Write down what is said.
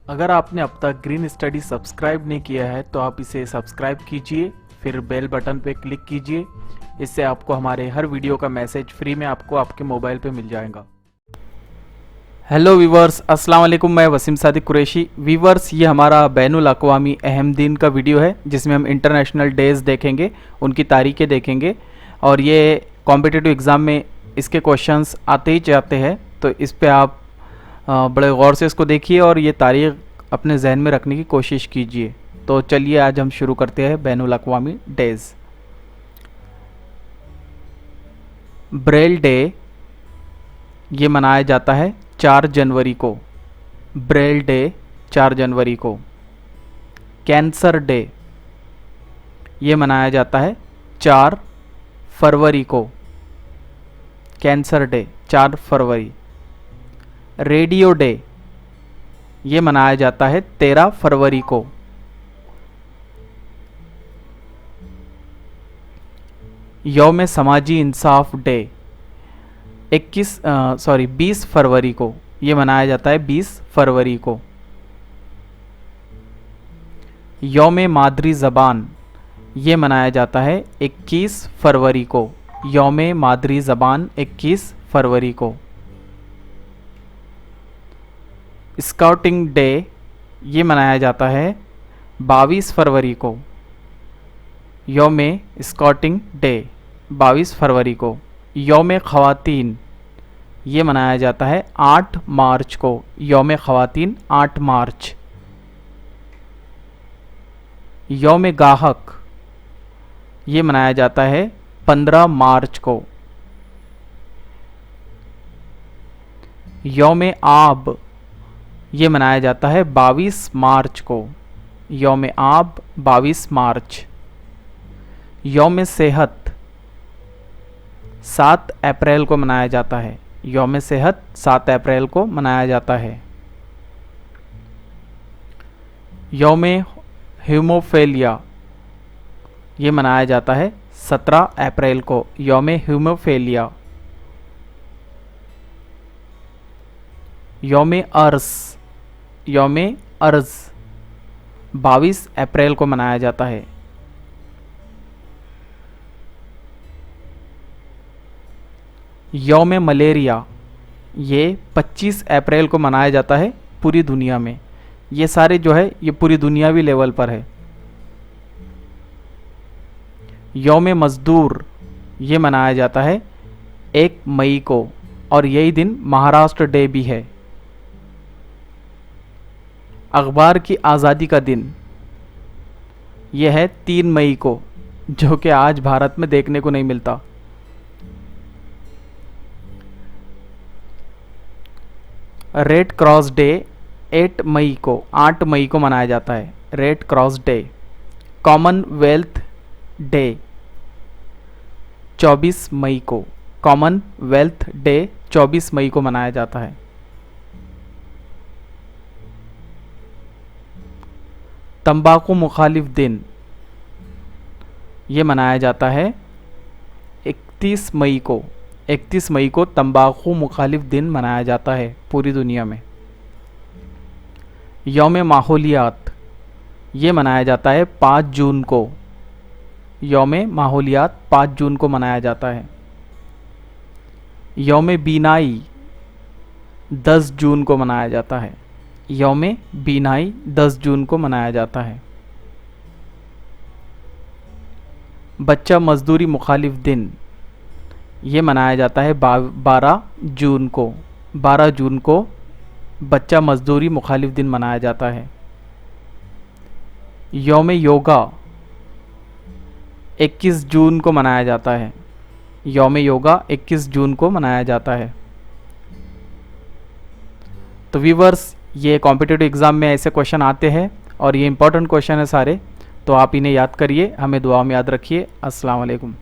अगर आपने अब तक ग्रीन स्टडी सब्सक्राइब नहीं किया है तो आप इसे सब्सक्राइब कीजिए, फिर बेल बटन पे क्लिक कीजिए। इससे आपको हमारे हर वीडियो का मैसेज फ्री में आपको आपके मोबाइल पे मिल जाएगा। हेलो वीवर्स, अस्सलाम वालेकुम। मैं वसीम सादिक कुरैशी। वीवर्स, ये हमारा बैनुल अक़वामी अहम दिन का वीडियो है जिसमें हम इंटरनेशनल डेज़ देखेंगे, उनकी तारीखें देखेंगे और ये कॉम्पिटिटिव एग्ज़ाम में इसके क्वेश्चंस आते ही जाते हैं, तो इस पे आप बड़े गौर से इसको देखिए और ये तारीख अपने जहन में रखने की कोशिश कीजिए। तो चलिए आज हम शुरू करते हैं बैनुल अक़वामी डेज़। ब्रेल डे ये मनाया जाता है 4 जनवरी को। ब्रेल डे 4 जनवरी को। कैंसर डे ये मनाया जाता है 4 फरवरी को। कैंसर डे 4 फरवरी। रेडियो डे ये मनाया जाता है 13 फरवरी को। यौम समाजी इंसाफ डे 20 फरवरी को ये मनाया जाता है 20 फरवरी को। यौम मादरी ज़बान ये मनाया जाता है 21 फरवरी को। यौम मादरी ज़बान 21 फरवरी को। स्काउटिंग डे ये मनाया जाता है 22 फरवरी को। यौम स्काउटिंग डे 22 फरवरी को। यौम ख़वातीन ये मनाया जाता है 8 मार्च को। यौम ख़वातीन 8 मार्च। यौम गाहक ये मनाया जाता है 15 मार्च को। यौम आब ये मनाया जाता है 22 मार्च को। यौम आब 22 मार्च। यौम सेहत 7 अप्रैल को मनाया जाता है। यौम सेहत 7 अप्रैल को मनाया जाता है। यौम हीमोफीलिया ये मनाया जाता है 17 अप्रैल को। यौम हीमोफीलिया। यौम अर्स यौम अर्ज 22 अप्रैल को मनाया जाता है। यौम मलेरिया ये 25 अप्रैल को मनाया जाता है पूरी दुनिया में। ये सारे जो है ये पूरी दुनियावी लेवल पर है। यौम मज़दूर ये मनाया जाता है 1 मई को और यही दिन महाराष्ट्र डे भी है। अखबार की आज़ादी का दिन यह है 3 मई को, जो कि आज भारत में देखने को नहीं मिलता। रेड क्रॉस डे 8 मई को मनाया जाता है। Red cross day. Commonwealth day 24 मई को। कॉमनवेल्थ डे 24 मई को मनाया जाता है। तंबाकू मुखालिफ दिन ये मनाया जाता है 31 मई को। 31 मई को तंबाकू मुखालिफ दिन मनाया जाता है पूरी दुनिया में। यौम माहौलियात ये मनाया जाता है 5 जून को। यौम माहौलियात 5 जून को मनाया जाता है। यौम बीनाई 10 जून को मनाया जाता है। यौम बीनाई 10 जून को मनाया जाता है। बच्चा मजदूरी मुखालिफ दिन ये मनाया जाता है 12 जून को। 12 जून को बच्चा मजदूरी मुखालिफ दिन मनाया जाता है। यौम योगा 21 जून को मनाया जाता है। यौम योगा 21 जून को मनाया जाता है। तो व्यूअर्स, ये कॉम्पिटिटिव एग्ज़ाम में ऐसे क्वेश्चन आते हैं और ये इंपॉर्टेंट क्वेश्चन है सारे, तो आप इन्हें याद करिए, हमें दुआ में याद रखिए। अस्सलाम वालेकुम।